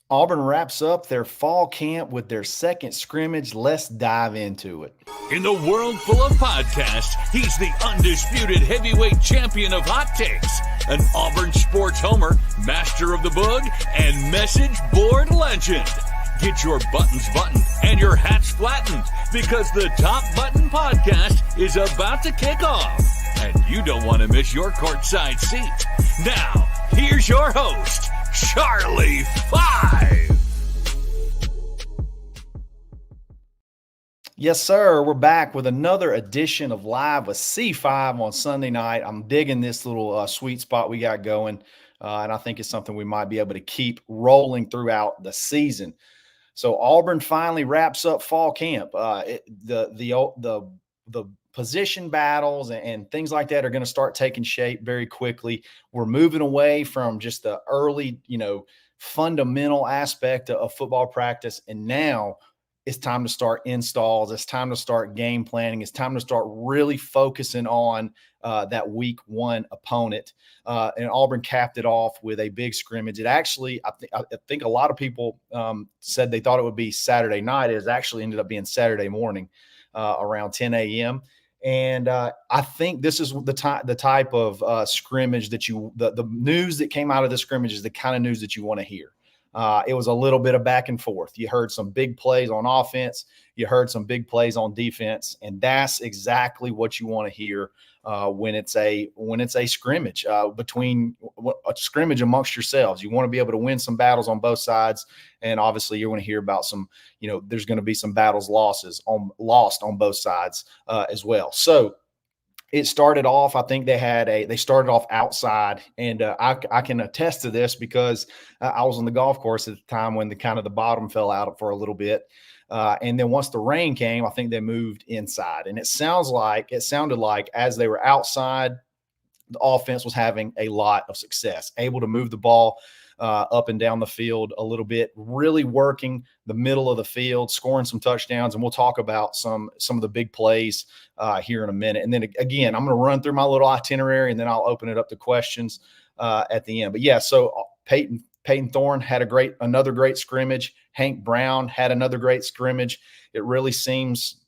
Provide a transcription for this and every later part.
Auburn wraps up their fall camp with their second scrimmage. Let's dive into it. In the world full of podcasts, he's the undisputed heavyweight champion of hot takes, an Auburn sports homer, master of the boog, and message board legend. Get your buttons buttoned and your hats flattened because the Top Button Podcast is about to kick off. And you don't want to miss your courtside seat. Now, here's your host, Charlie Five. Yes, sir. We're back with another edition of Live with C5 on Sunday night. I'm digging this little sweet spot we got going, and I think it's something we might be able to keep rolling throughout the season. So Auburn finally wraps up fall camp. The position battles and things like that are going to start taking shape very quickly. We're moving away from just the early, fundamental aspect of football practice, and now it's time to start installs. It's time to start game planning. It's time to start really focusing on that week one opponent. And Auburn capped it off with a big scrimmage. It actually, I think a lot of people said they thought it would be Saturday night. It has actually ended up being Saturday morning around 10 a.m. And I think this is the type of scrimmage that the news that came out of the scrimmage is the kind of news that you want to hear. It was a little bit of back and forth. You heard some big plays on offense. You heard some big plays on defense, and that's exactly what you want to hear when it's a scrimmage between a scrimmage amongst yourselves. You want to be able to win some battles on both sides, and obviously you're going to hear about some. There's going to be some battles lost on both sides as well. So it started off, I think they started off outside, and I can attest to this because I was on the golf course at the time when the bottom fell out for a little bit. And then once the rain came, I think they moved inside, and it sounded like as they were outside, the offense was having a lot of success, able to move the ball up and down the field a little bit, really working the middle of the field, scoring some touchdowns. And we'll talk about some of the big plays here in a minute. And then again, I'm going to run through my little itinerary, and then I'll open it up to questions at the end. But yeah, so Peyton Thorne had another great scrimmage. Hank Brown had another great scrimmage. It really seems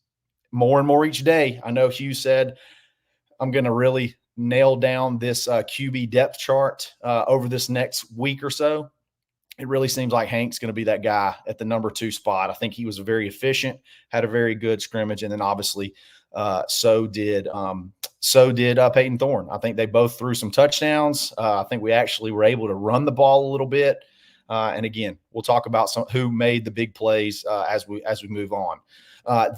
more and more each day. I know Hugh said, I'm going to really nail down this QB depth chart over this next week or so. It really seems like Hank's going to be that guy at the number 2 spot. I think he was very efficient, had a very good scrimmage, and then obviously so did Peyton Thorne. I think they both threw some touchdowns. I think we actually were able to run the ball a little bit. And again, we'll talk about who made the big plays as we move on.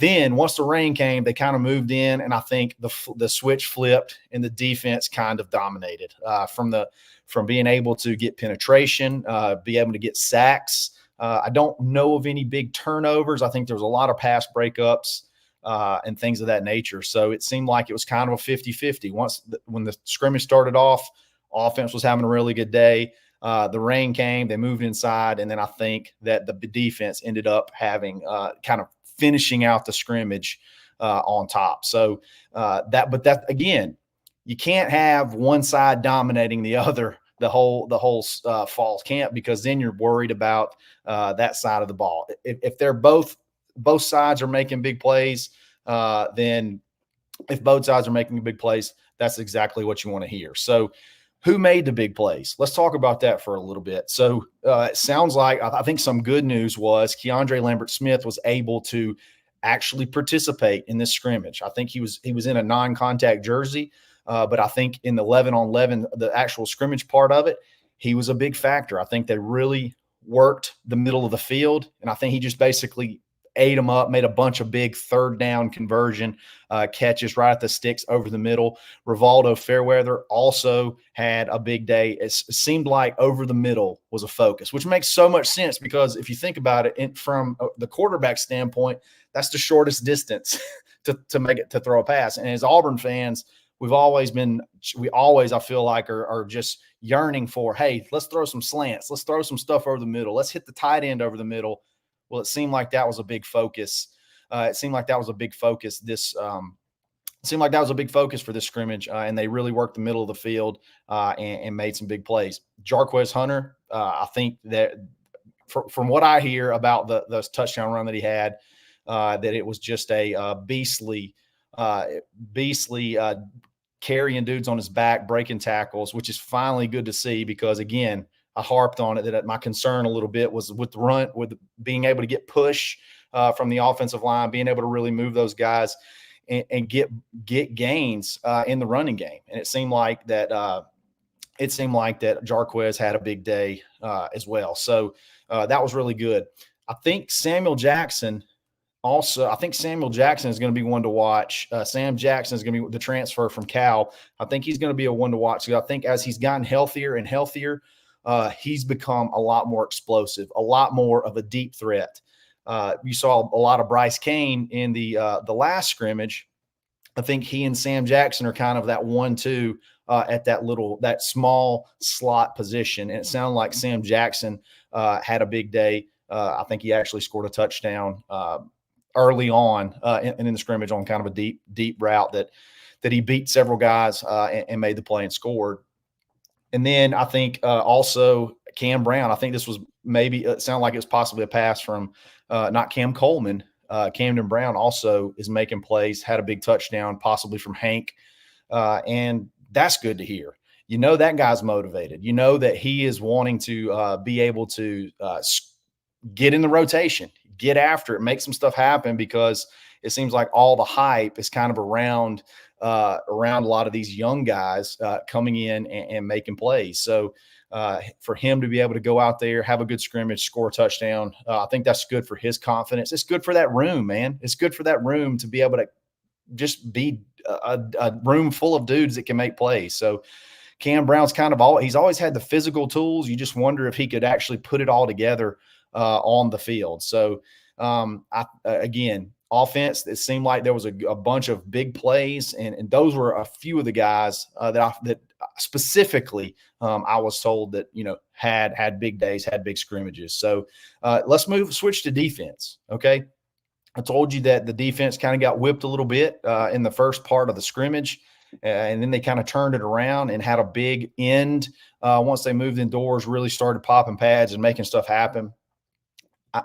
Then once the rain came, they kind of moved in, and I think the switch flipped and the defense kind of dominated from being able to get penetration, be able to get sacks. I don't know of any big turnovers. I think there was a lot of pass breakups and things of that nature. So it seemed like it was kind of a 50-50. When the scrimmage started off, offense was having a really good day. The rain came, they moved inside, and then I think that the defense ended up having kind of finishing out the scrimmage on top. So that again, you can't have one side dominating the other the whole fall camp, because then you're worried about that side of the ball. If they're both sides are making big plays, then if both sides are making big plays, that's exactly what you want to hear. So who made the big plays? Let's talk about that for a little bit. So it sounds like, I think some good news was Keandre Lambert-Smith was able to actually participate in this scrimmage. I think he was in a non-contact jersey, but I think in the 11-on-11, the actual scrimmage part of it, he was a big factor. I think they really worked the middle of the field, and I think he just basically ate them up, made a bunch of big third down conversion catches right at the sticks over the middle. Rivaldo Fairweather also had a big day. It seemed like over the middle was a focus, which makes so much sense, because if you think about it from the quarterback standpoint, that's the shortest distance to make it to throw a pass. And as Auburn fans, we always, I feel like, are just yearning for, hey, let's throw some slants. Let's throw some stuff over the middle. Let's hit the tight end over the middle. Well, it seemed like that was a big focus. It seemed like that was a big focus for this scrimmage, and they really worked the middle of the field and made some big plays. Jarquez Hunter, I think that from what I hear about the touchdown run that he had, that it was just a beastly carrying dudes on his back, breaking tackles, which is finally good to see because, again, I harped on it that my concern a little bit was with the run, with being able to get push from the offensive line, being able to really move those guys and get gains in the running game. And it seemed like that Jarquez had a big day as well. So that was really good. I think Samuel Jackson is going to be one to watch. Sam Jackson is going to be the transfer from Cal. I think he's going to be a one to watch. So I think as he's gotten healthier and healthier, he's become a lot more explosive, a lot more of a deep threat. You saw a lot of Bryce Kane in the last scrimmage. I think he and Sam Jackson are kind of that 1-2 at that small slot position. And it sounded like Sam Jackson had a big day. I think he actually scored a touchdown early on in the scrimmage on kind of a deep route that he beat several guys and made the play and scored. And then I think also Cam Brown. I think this was it sounded like it was possibly a pass from not Cam Coleman. Camden Brown also is making plays, had a big touchdown, possibly from Hank. And that's good to hear. You know that guy's motivated. You know that he is wanting to be able to get in the rotation, get after it, make some stuff happen, because it seems like all the hype is kind of around a lot of these young guys coming in and making plays. So for him to be able to go out there, have a good scrimmage, score a touchdown, I think that's good for his confidence. It's good for that room, man. It's good for that room to be able to just be a room full of dudes that can make plays. So Cam Brown's he's always had the physical tools. You just wonder if he could actually put it all together on the field. So again, offense, it seemed like there was a bunch of big plays, and those were a few of the guys that specifically I was told that had big days, had big scrimmages. So let's switch to defense. Okay, I told you that the defense kind of got whipped a little bit in the first part of the scrimmage, and then they kind of turned it around and had a big end once they moved indoors, really started popping pads and making stuff happen.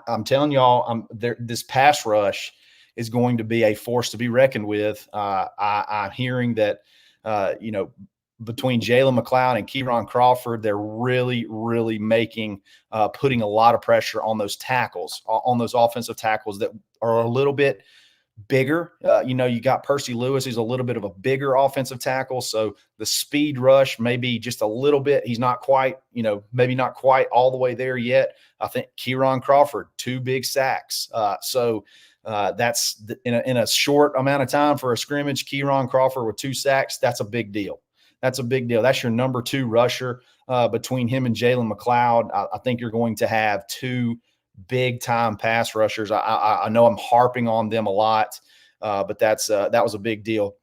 I'm telling y'all, this pass rush is going to be a force to be reckoned with. I'm hearing that, between Jalen McLeod and Kieron Crawford, they're really, really putting a lot of pressure on those tackles, on those offensive tackles that are a little bit bigger. You got Percy Lewis, who's a little bit of a bigger offensive tackle. So the speed rush, maybe just a little bit. He's not quite, maybe not quite all the way there yet. I think Kieron Crawford, 2 big sacks. That's in a short amount of time for a scrimmage. Kieron Crawford with 2 sacks. That's a big deal. That's a big deal. That's your number 2 rusher. Between him and Jalen McLeod, I think you're going to have 2 big-time pass rushers. I know I'm harping on them a lot, but that was a big deal.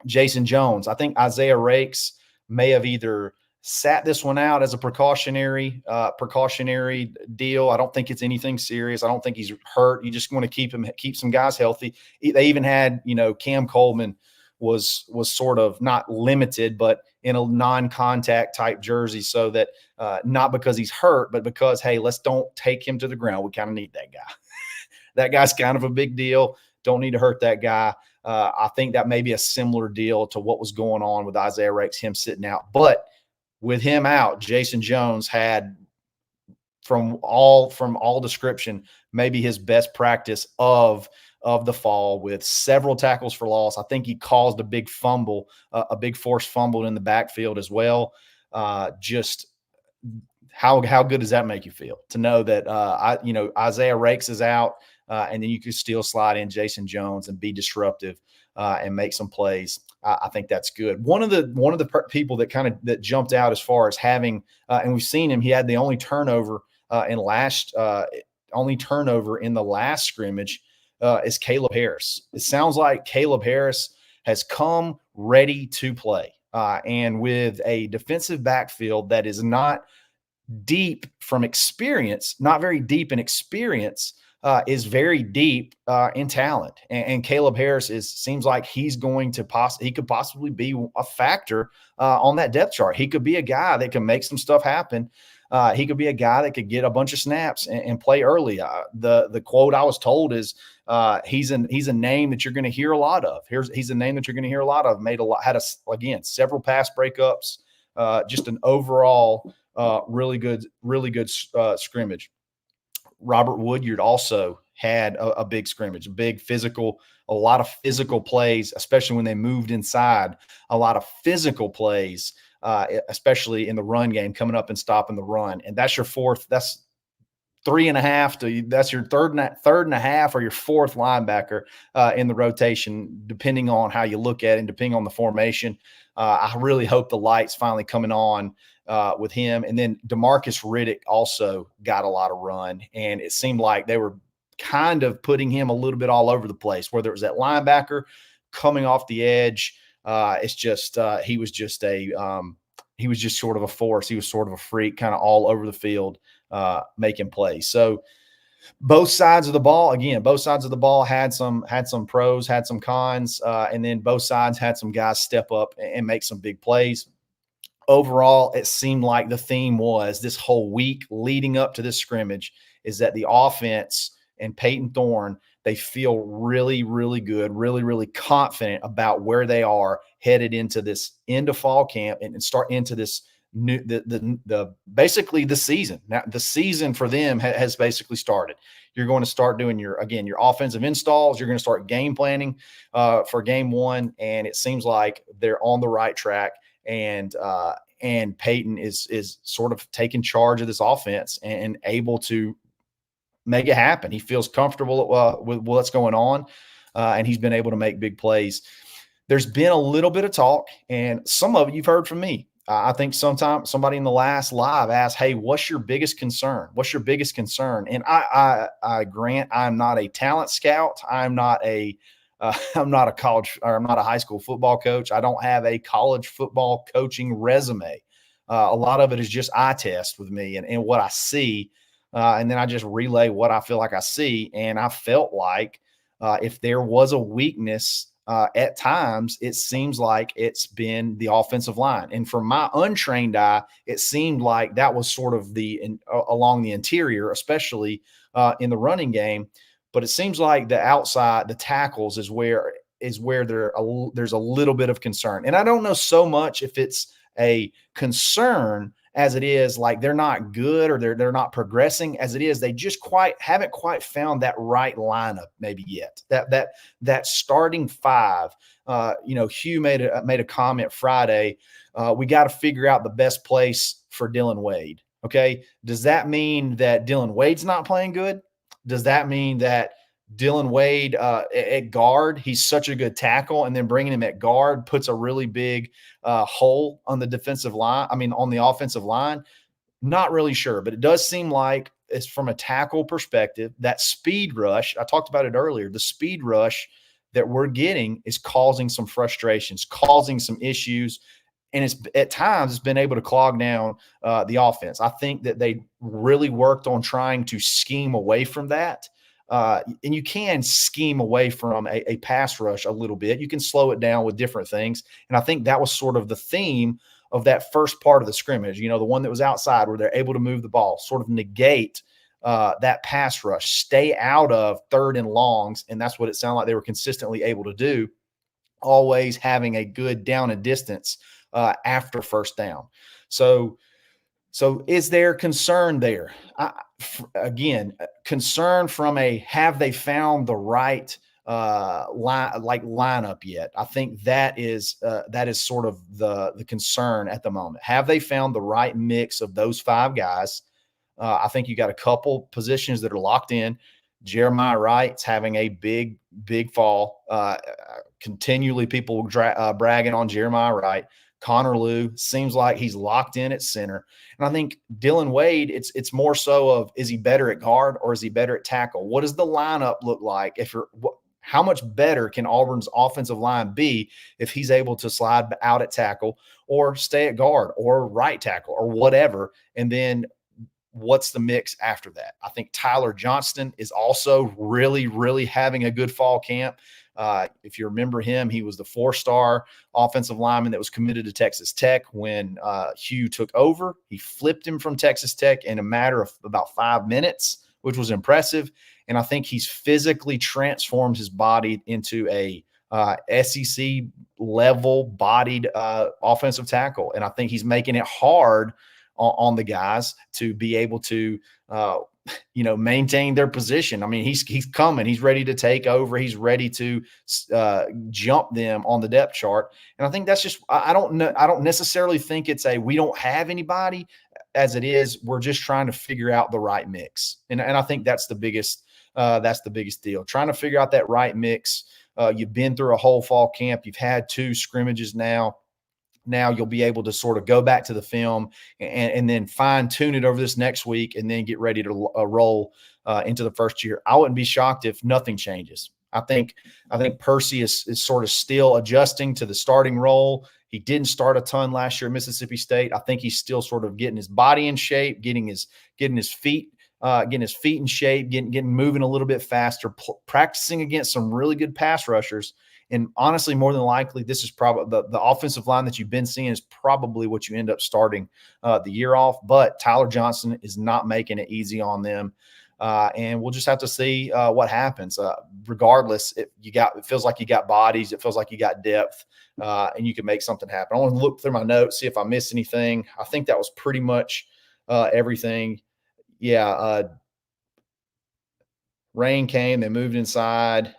Jason Jones, I think Isaiah Rakes may have either sat this one out as a precautionary deal. I don't think it's anything serious. I don't think he's hurt. You just want to keep some guys healthy. They even had, Cam Coleman was sort of not limited, but in a non-contact type jersey, so that not because he's hurt, but because, hey, let's don't take him to the ground. We kind of need that guy. That guy's kind of a big deal. Don't need to hurt that guy. I think that may be a similar deal to what was going on with Isaiah Rakes, him sitting out. But with him out, Jason Jones had, from all description, maybe his best practice of the fall, with several tackles for loss. I think he caused a big fumble, a big forced fumble in the backfield as well. Just how good does that make you feel to know that Isaiah Rakes is out, and then you could still slide in Jason Jones and be disruptive and make some plays? I think that's good. One of the people that jumped out as far as having, and we've seen him, he had the only turnover in the last scrimmage. Is Caleb Harris. It sounds like Caleb Harris has come ready to play. And with a defensive backfield that is not deep from experience, not very deep in experience, is very deep in talent. And Caleb Harris seems like he's going to he could possibly be a factor on that depth chart. He could be a guy that can make some stuff happen he could be a guy that could get a bunch of snaps and play early. The quote I was told is he's a name that you're going to hear a lot of. He's a name that you're going to hear a lot of. Again, several pass breakups, just an overall really good scrimmage. Robert Woodyard also had a big scrimmage, a lot of physical plays, especially when they moved inside, a lot of physical plays, especially in the run game, coming up and stopping the run. And that's your fourth, that's 3.5 that's your third and a half or your fourth linebacker in the rotation, depending on how you look at it and depending on the formation. I really hope the light's finally coming on with him. And then DeMarcus Riddick also got a lot of run, and it seemed like they were kind of putting him a little bit all over the place, whether it was that linebacker coming off the edge. It's just he was just sort of a force. He was sort of a freak, kind of all over the field, making plays. So both sides of the ball had some pros, had some cons, and then both sides had some guys step up and make some big plays. Overall, it seemed like the theme was this whole week leading up to this scrimmage is that the offense and Peyton Thorne, they feel really, really good, really, really confident about where they are headed into this end of fall camp and start into this new basically the season. Now the season for them has basically started. You're going to start doing your offensive installs. You're going to start game planning for game one, and it seems like they're on the right track. And Peyton is sort of taking charge of this offense and able to make it happen. He feels comfortable with what's going on, and he's been able to make big plays. There's been a little bit of talk, and some of it you've heard from me. I think somebody in the last live asked, "Hey, what's your biggest concern? What's your biggest concern?" And I grant I'm not a talent scout. I'm not a college, or I'm not a high school football coach. I don't have a college football coaching resume. A lot of it is just eye test with me and what I see. And then I just relay what I feel like I see. And I felt like if there was a weakness at times, it seems like it's been the offensive line. And from my untrained eye, it seemed like that was sort of along the interior, especially in the running game. But it seems like the outside, the tackles is where there's a little bit of concern. And I don't know so much if it's a concern as it is like they're not good or they're not progressing, as it is they just haven't quite found that right lineup maybe yet. That starting five. Hugh made a comment Friday. We got to figure out the best place for Dillon Wade. Okay, does that mean that Dillon Wade's not playing good? Does that mean that Dillon Wade at guard, he's such a good tackle, and then bringing him at guard puts a really big hole on the defensive line? I mean, on the offensive line? Not really sure, but it does seem like it's from a tackle perspective, that speed rush, I talked about it earlier, the speed rush that we're getting is causing some frustrations, causing some issues. And at times it's been able to clog down the offense. I think that they really worked on trying to scheme away from that. And you can scheme away from a pass rush a little bit. You can slow it down with different things. And I think that was sort of the theme of that first part of the scrimmage, the one that was outside where they're able to move the ball, sort of negate that pass rush, stay out of third and longs. And that's what it sounded like they were consistently able to do, always having a good down and distance after first down. So is there concern there? Concern from have they found the right lineup yet? I think that is sort of the concern at the moment. Have they found the right mix of those five guys? I think you got a couple positions that are locked in. Jeremiah Wright's having a big fall. Continually people bragging on Jeremiah Wright. Connor Lew seems like he's locked in at center. And I think Dillon Wade, it's more so of, is he better at guard or is he better at tackle? What does the lineup look like? How much better can Auburn's offensive line be if he's able to slide out at tackle or stay at guard or right tackle or whatever? And then what's the mix after that? I think Tyler Johnston is also really, really having a good fall camp. If you remember him, he was the 4-star offensive lineman that was committed to Texas Tech when Hugh took over. He flipped him from Texas Tech in a matter of about 5 minutes, which was impressive. And I think he's physically transformed his body into a SEC level bodied offensive tackle. And I think he's making it hard on the guys to be able to, maintain their position. I mean, he's coming, he's ready to take over. He's ready to jump them on the depth chart. And I think that's just, I don't know. I don't necessarily think it's we don't have anybody as it is. We're just trying to figure out the right mix. And I think that's the biggest deal. Trying to figure out that right mix. You've been through a whole fall camp. You've had 2 scrimmages now. Now you'll be able to sort of go back to the film and then fine tune it over this next week and then get ready to roll into the first year. I wouldn't be shocked if nothing changes. I think Percy is sort of still adjusting to the starting role. He didn't start a ton last year at Mississippi State. I think he's still sort of getting his body in shape, getting his feet in shape, getting moving a little bit faster, practicing against some really good pass rushers. And honestly, more than likely, this is probably the offensive line that you've been seeing is probably what you end up starting the year off. But Tyler Johnson is not making it easy on them. And we'll just have to see what happens. Regardless, it feels like you got bodies. It feels like you got depth, and you can make something happen. I want to look through my notes, see if I missed anything. I think that was pretty much everything. Yeah. Rain came. They moved inside.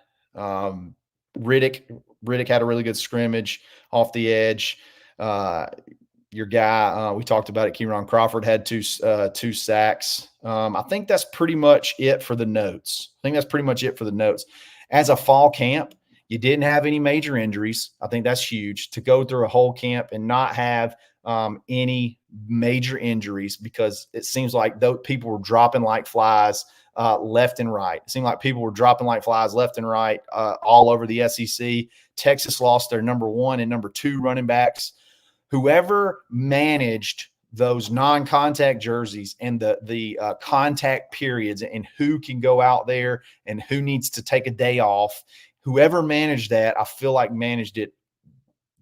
Riddick had a really good scrimmage off the edge. Your guy, we talked about it, Kieran Crawford had two sacks. I think that's pretty much it for the notes. As a fall camp, you didn't have any major injuries. I think that's huge to go through a whole camp and not have any major injuries, because it seems like those people were dropping like flies left and right. It seemed like people were dropping like flies left and right all over the SEC. Texas lost their number 1 and number 2 running backs. Whoever managed those non-contact jerseys and the contact periods and who can go out there and who needs to take a day off, whoever managed that, I feel like managed it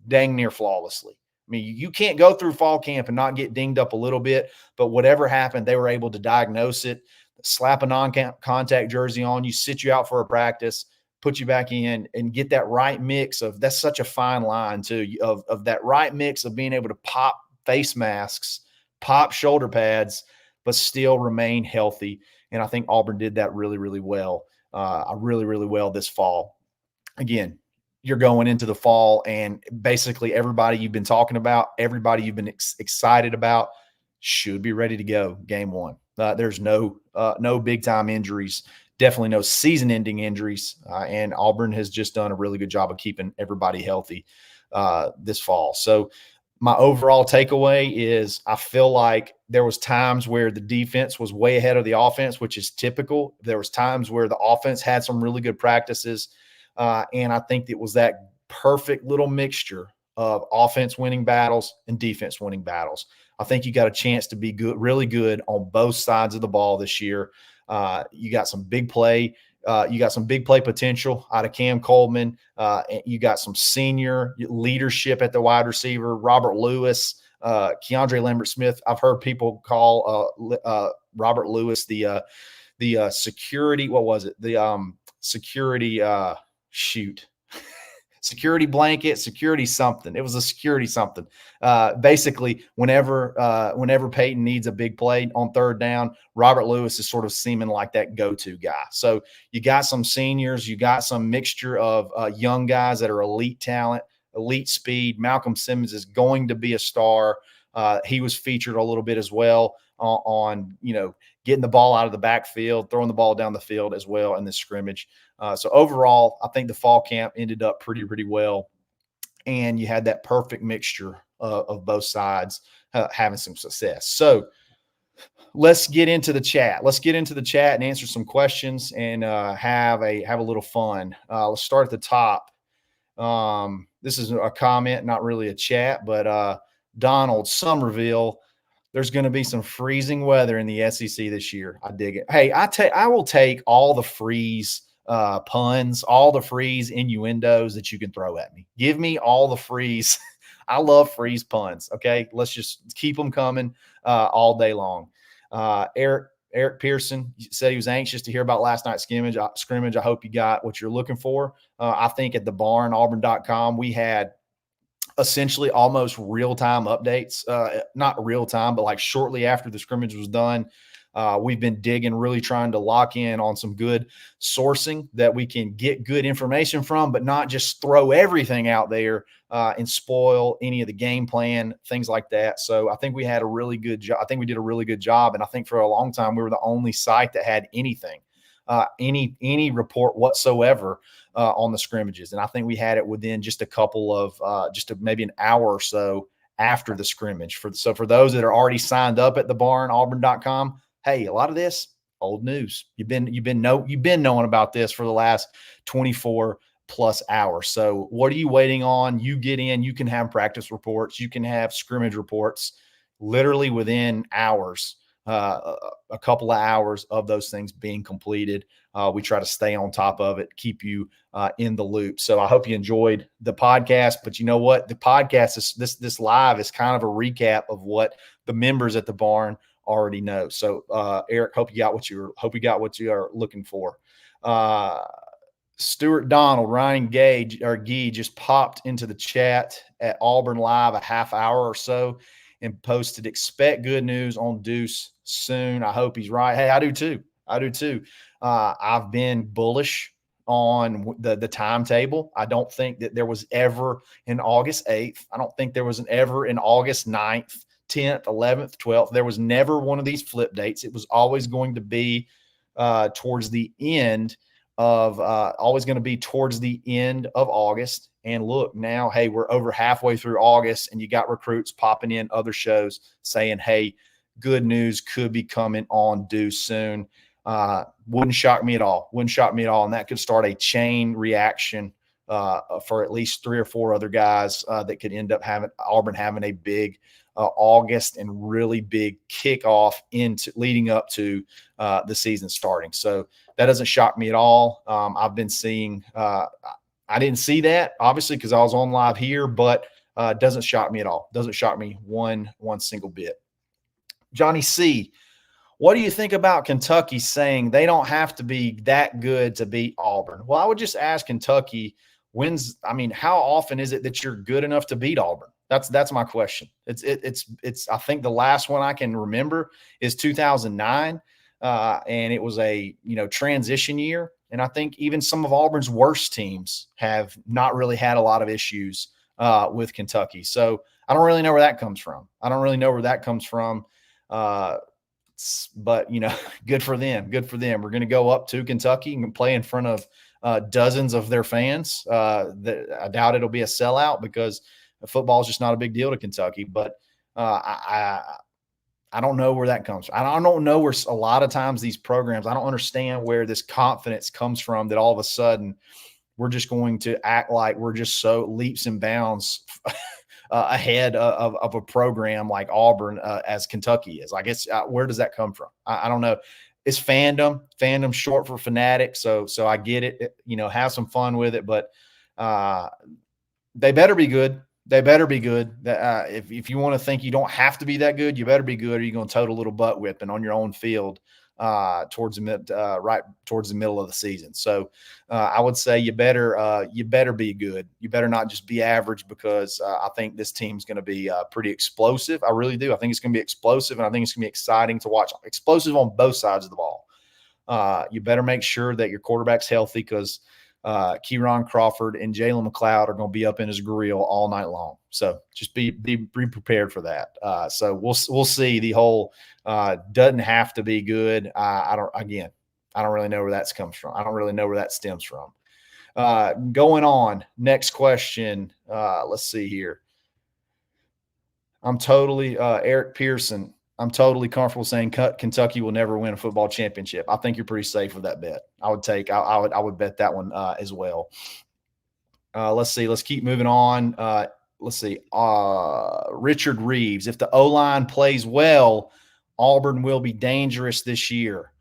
dang near flawlessly. I mean, you can't go through fall camp and not get dinged up a little bit, but whatever happened, they were able to diagnose it, slap a non-contact jersey on you, sit you out for a practice, put you back in, and get that right mix of – that's such a fine line too, of that right mix of being able to pop face masks, pop shoulder pads, but still remain healthy. And I think Auburn did that really, really well, really, really well this fall. Again, you're going into the fall, and basically everybody you've been talking about, everybody you've been excited about should be ready to go game 1. There's no big-time injuries, definitely no season-ending injuries, and Auburn has just done a really good job of keeping everybody healthy this fall. So my overall takeaway is I feel like there was times where the defense was way ahead of the offense, which is typical. There was times where the offense had some really good practices, and I think it was that perfect little mixture of offense winning battles and defense winning battles. I think you got a chance to be good, really good on both sides of the ball this year. You got some big play. You got some big play potential out of Cam Coleman. You got some senior leadership at the wide receiver, Robert Lewis, Keandre Lambert-Smith. I've heard people call Robert Lewis the security. What was it? The security security blanket, security something. It was a security something. Basically, whenever Peyton needs a big play on third down, Robert Lewis is sort of seeming like that go-to guy. So you got some seniors, you got some mixture of young guys that are elite talent, elite speed. Malcolm Simmons is going to be a star. He was featured a little bit as well on getting the ball out of the backfield, throwing the ball down the field as well in this scrimmage. So overall, I think the fall camp ended up pretty well. And you had that perfect mixture of both sides having some success. So let's get into the chat. And answer some questions and have a little fun. Let's start at the top. This is a comment, not really a chat, but Donald Somerville. There's going to be some freezing weather in the SEC this year. I dig it. Hey, I will take all the freeze puns, all the freeze innuendos that you can throw at me. Give me all the freeze. I love freeze puns. Okay, let's just keep them coming all day long. Eric Pearson said he was anxious to hear about last night's scrimmage. I hope you got what you're looking for. I think at the barn, auburn.com, we had essentially almost real-time updates, not real-time, but like shortly after the scrimmage was done. We've been digging, really trying to lock in on some good sourcing that we can get good information from, but not just throw everything out there and spoil any of the game plan, things like that. So I think we had a really good job. I think we did a really good job. And I think for a long time, we were the only site that had anything, any report whatsoever on the scrimmages. And I think we had it within just a couple of, maybe an hour or so after the scrimmage. So for those that are already signed up at the barn, auburn.com, hey, a lot of this old news. You've been knowing about this for the last 24 plus hours. So what are you waiting on? You get in, you can have practice reports, you can have scrimmage reports literally within hours, a couple of hours of those things being completed. We try to stay on top of it, keep you in the loop. So I hope you enjoyed the podcast, but you know what? The podcast is this live is kind of a recap of what the members at the barn already know. So Eric, hope you got what you are looking for. Stuart Donald, Ryan Gee just popped into the chat at Auburn Live a half hour or so and posted, expect good news on Deuce soon. I hope he's right. Hey, I do too. I've been bullish on the timetable. I don't think that there was ever an August 8th. I don't think there was ever an August 9th, 10th, 11th, 12th. There was never one of these flip dates. It was always going to be towards the end of August. And look, now, hey, we're over halfway through August and you got recruits popping in other shows saying, hey, good news could be coming on due soon. Wouldn't shock me at all. And that could start a chain reaction for at least 3 or 4 other guys that could end up having Auburn having a big August and really big kickoff into leading up to the season starting. So that doesn't shock me at all. I've been seeing, I didn't see that obviously because I was on live here, but it doesn't shock me at all. Doesn't shock me one single bit. Johnny C, what do you think about Kentucky saying they don't have to be that good to beat Auburn? Well, I would just ask Kentucky, how often is it that you're good enough to beat Auburn? That's my question. It's I think the last one I can remember is 2009, and it was a transition year. And I think even some of Auburn's worst teams have not really had a lot of issues with Kentucky. So I don't really know where that comes from. But good for them. We're going to go up to Kentucky and play in front of dozens of their fans. I doubt it'll be a sellout because football is just not a big deal to Kentucky. But I don't know where that comes from. I don't know where a lot of times these programs, I don't understand where this confidence comes from that all of a sudden we're just going to act like we're just so leaps and bounds ahead of a program like Auburn as Kentucky is. I guess where does that come from? I don't know. It's fandom. Fandom's short for fanatic. So I get it. Have some fun with it, but they better be good. If you want to think you don't have to be that good, you better be good, or you're going to tote a little butt whipping on your own field towards the middle of the season. So I would say you better be good. You better not just be average, because I think this team's going to be pretty explosive. I really do. I think it's going to be explosive, and I think it's going to be exciting to watch. Explosive on both sides of the ball. You better make sure that your quarterback's healthy, because Kieron Crawford and Jalen McLeod are going to be up in his grill all night long. So just be prepared for that. So we'll see. The whole doesn't have to be good. I don't really know where that comes from. I don't really know where that stems from. Going on, next question. Let's see here. Eric Pearson. I'm totally comfortable saying Kentucky will never win a football championship. I think you're pretty safe with that bet. I would bet that one as well. Let's see. Let's keep moving on. Let's see. Richard Reeves. If the O-line plays well, Auburn will be dangerous this year.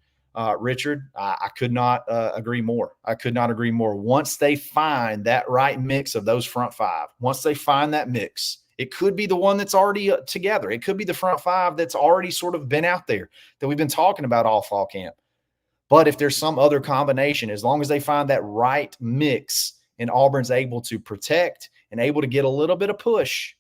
Richard, I could not agree more. I could not agree more. Once they find that right mix of those front five, once they find that mix, it could be the one that's already together. It could be the front five that's already sort of been out there that we've been talking about all fall camp. But if there's some other combination, as long as they find that right mix and Auburn's able to protect and able to get a little bit of push,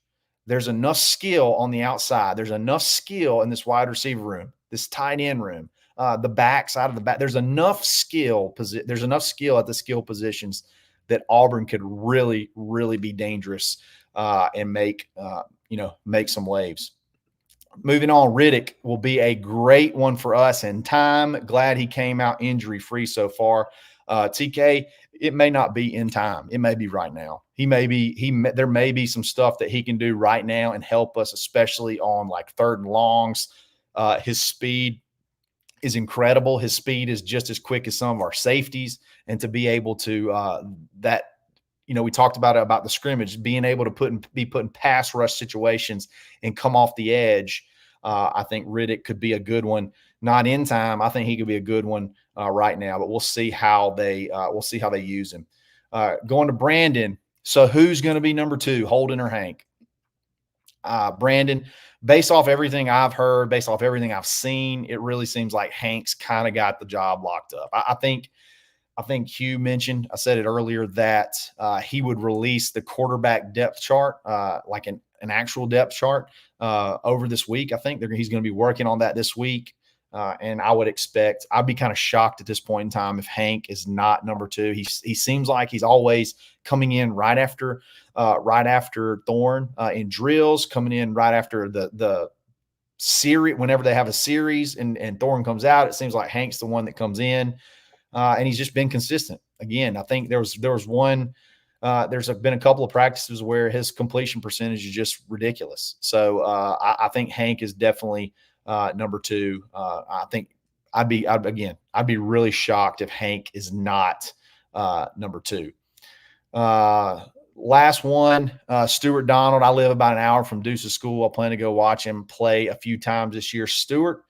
there's enough skill on the outside. There's enough skill in this wide receiver room, this tight end room, the back side of the back. There's enough skill. There's enough skill at the skill positions that Auburn could really, really be dangerous and make some waves. Moving on, Riddick will be a great one for us in time. Glad he came out injury-free so far. TK, it may not be in time. It may be right now. There may be some stuff that he can do right now and help us, especially on like third and longs. His speed is incredible. His speed is just as quick as some of our safeties. And to be able to we talked about the scrimmage, being able to be put in pass rush situations and come off the edge. I think Riddick could be a good one. Not in time. I think he could be a good one right now, but we'll see how they use him. Going to Brandon. So who's going to be number 2, Holden or Hank? Brandon, based off everything I've heard, based off everything I've seen, it really seems like Hank's kind of got the job locked up. I think Hugh mentioned, I said it earlier, that he would release the quarterback depth chart, like an actual depth chart over this week. I think he's going to be working on that this week. And I'd be kind of shocked at this point in time if Hank is not number 2. He seems like he's always coming in right after Thorne in drills, coming in right after the series. Whenever they have a series and Thorne comes out, it seems like Hank's the one that comes in. And he's just been consistent. Again, I think there's been a couple of practices where his completion percentage is just ridiculous. So I think Hank is definitely number 2. I think I'd be really shocked if Hank is not number 2. Last one, Stuart Donald. I live about an hour from Deuce's school. I plan to go watch him play a few times this year. Stuart,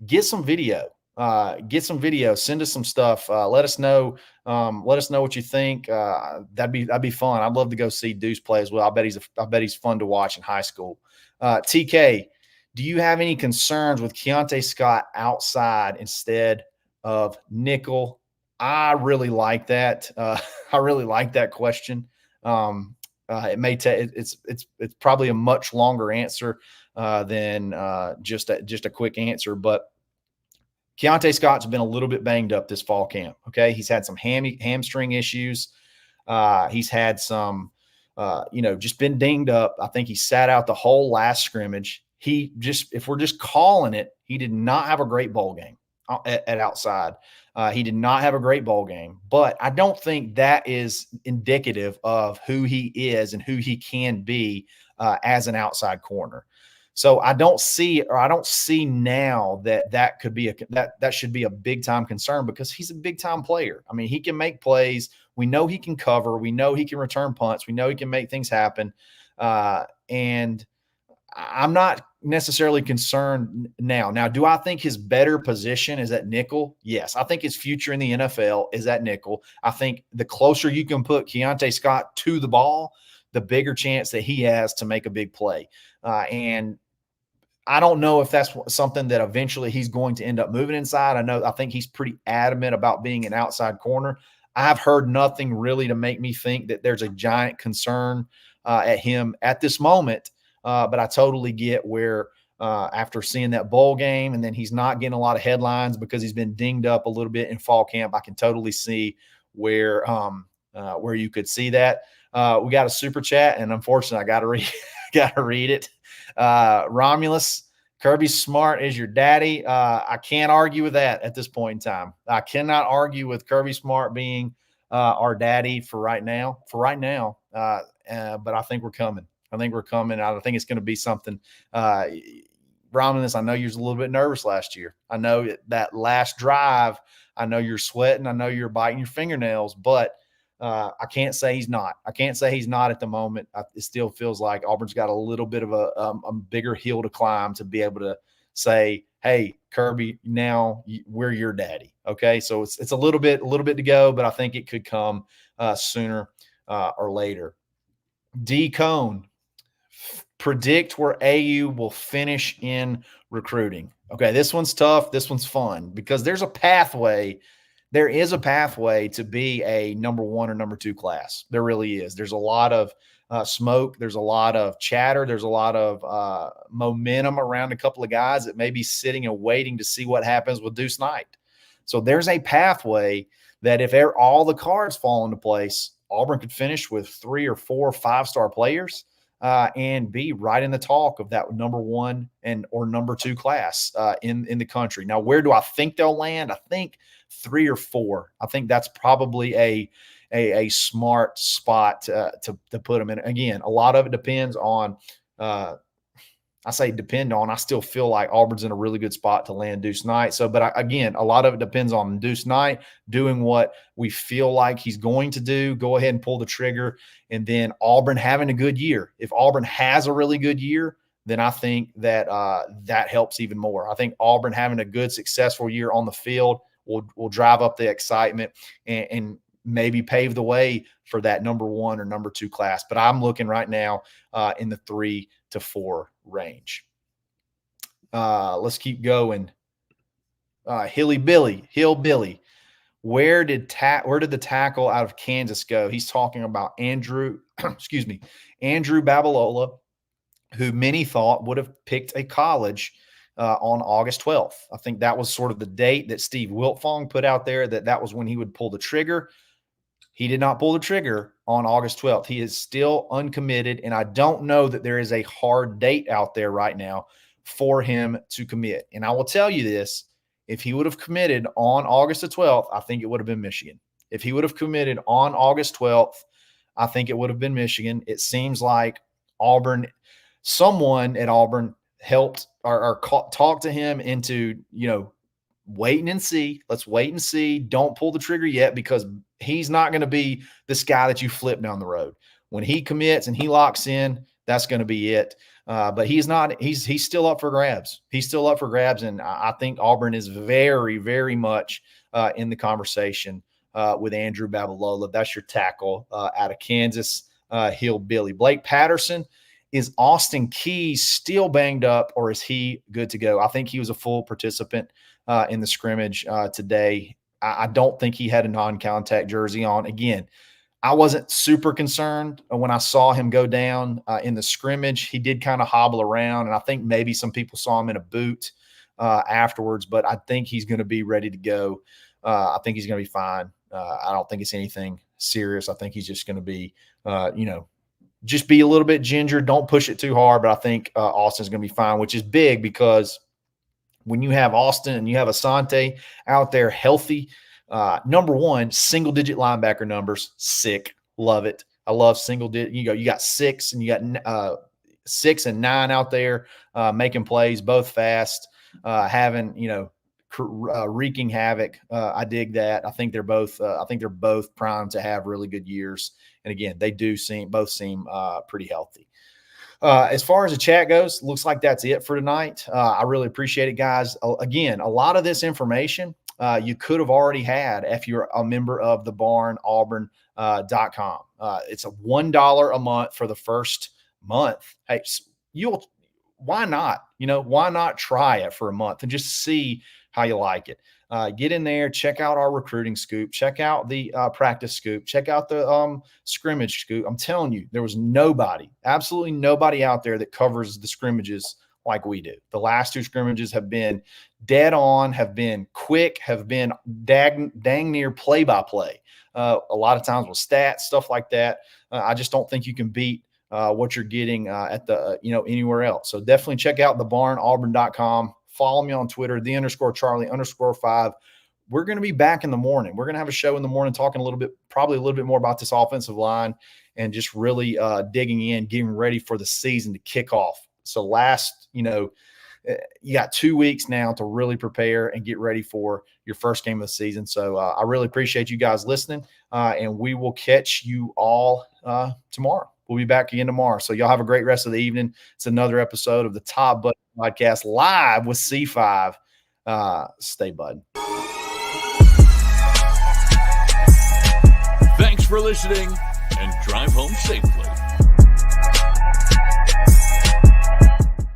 get some video. Send us some stuff. Let us know what you think. That'd be fun. I'd love to go see Deuce play as well. I bet he's fun to watch in high school. TK, do you have any concerns with Keontae Scott outside instead of nickel? I really like that. I really like that question. It may take it's probably a much longer answer than just a quick answer, but Keontae Scott's been a little bit banged up this fall camp. Okay. He's had some hamstring issues. He's had some, just been dinged up. I think he sat out the whole last scrimmage. If we're just calling it, he did not have a great bowl game at outside. He did not have a great bowl game, but I don't think that is indicative of who he is and who he can be as an outside corner. So I don't see now that could be that should be a big time concern because he's a big time player. I mean, he can make plays. We know he can cover. We know he can return punts. We know he can make things happen. And I'm not necessarily concerned now. Now, do I think his better position is at nickel? Yes. I think his future in the NFL is at nickel. I think the closer you can put Keontae Scott to the ball, the bigger chance that he has to make a big play. And I don't know if that's something that eventually he's going to end up moving inside. I think he's pretty adamant about being an outside corner. I've heard nothing really to make me think that there's a giant concern at him at this moment. But I totally get where after seeing that bowl game and then he's not getting a lot of headlines because he's been dinged up a little bit in fall camp. I can totally see where you could see that. We got a super chat, and unfortunately, I got to read it. Romulus, Kirby Smart is your daddy. I can't argue with that at this point in time. I cannot argue with Kirby Smart being our daddy for right now. But I think we're coming. I think it's going to be something. Romulus, I know you was a little bit nervous last year. I know that last drive, I know you're sweating. I know you're biting your fingernails, but I can't say he's not. I can't say he's not at the moment. It still feels like Auburn's got a little bit of a bigger hill to climb to be able to say, hey, Kirby, now we're your daddy. Okay, so it's a little bit to go, but I think it could come sooner or later. D Cone, predict where AU will finish in recruiting. Okay, this one's tough. This one's fun because there's a pathway. There is a pathway to be a number 1 or number 2 class. There really is. There's a lot of smoke. There's a lot of chatter. There's a lot of momentum around a couple of guys that may be sitting and waiting to see what happens with Deuce Knight. So there's a pathway that if all the cards fall into place, Auburn could finish with 3 or 4 5-star players and be right in the talk of that number 1 or number 2 class in the country. Now, where do I think they'll land? I think 3 or 4. I think that's probably a smart spot to put them in. Again, a lot of it depends on I say depend on. I still feel like Auburn's in a really good spot to land Deuce Knight. So, but again, a lot of it depends on Deuce Knight doing what we feel like he's going to do. Go ahead and pull the trigger, and then Auburn having a good year. If Auburn has a really good year, then I think that that helps even more. I think Auburn having a good, successful year on the field will drive up the excitement and maybe pave the way for that number 1 or number 2 class. But I'm looking right now in the 3 to 4 range. Let's keep going. Hillbilly. Where did the tackle out of Kansas go? He's talking about Andrew Babalola, who many thought would have picked a college on August 12th. I think that was sort of the date that Steve Wiltfong put out there, that was when he would pull the trigger. He did not pull the trigger on August 12th. He is still uncommitted, and I don't know that there is a hard date out there right now for him to commit. And I will tell you this, if he would have committed on August the 12th, I think it would have been Michigan. If he would have committed on August 12th, I think it would have been Michigan. It seems like someone at Auburn helped or talked to him into, waiting and see. Let's wait and see. Don't pull the trigger yet because he's not going to be this guy that you flip down the road. When he commits and he locks in, that's going to be it. But he's not. He's still up for grabs. He's still up for grabs, and I think Auburn is very, very much in the conversation with Andrew Babalola. That's your tackle out of Kansas, Hillbilly. Blake Patterson. Is Austin Keys still banged up, or is he good to go? I think he was a full participant in the scrimmage today. I don't think he had a non-contact jersey on. Again, I wasn't super concerned when I saw him go down in the scrimmage. He did kind of hobble around, and I think maybe some people saw him in a boot afterwards, but I think he's going to be ready to go. I think he's going to be fine. I don't think it's anything serious. I think he's just going to be, just be a little bit ginger. Don't push it too hard, but I think Austin's going to be fine, which is big because when you have Austin and you have Asante out there healthy, number 1, single-digit linebacker numbers, sick, love it. I love single-digit. You got 6 and you got 6 and 9 out there making plays, both fast, having wreaking havoc. I dig that. I think they're both primed to have really good years. And again, they both seem pretty healthy. As far as the chat goes, looks like that's it for tonight. I really appreciate it, guys. Again, a lot of this information you could have already had if you're a member of the barn, Auburn.com. It's a $1 a month for the first month. Hey, why not? Why not try it for a month and just see how you like it? Get in there, check out our recruiting scoop, check out the practice scoop, check out the scrimmage scoop. I'm telling you, there was absolutely nobody out there that covers the scrimmages like we do. The last 2 scrimmages have been dead on, have been quick, have been dang near play-by-play. A lot of times with stats, stuff like that. I just don't think you can beat what you're getting at the anywhere else. So definitely check out the barn, Auburn.com. Follow me on Twitter, _Charlie_5. We're going to be back in the morning. We're going to have a show in the morning talking probably a little bit more about this offensive line and just really digging in, getting ready for the season to kick off. So you got 2 weeks now to really prepare and get ready for your first game of the season. So I really appreciate you guys listening, and we will catch you all tomorrow. we'll be back again tomorrow. So y'all have a great rest of the evening. It's another episode of the Top Bud Podcast live with C5. Stay Bud. Thanks for listening, and drive home safely.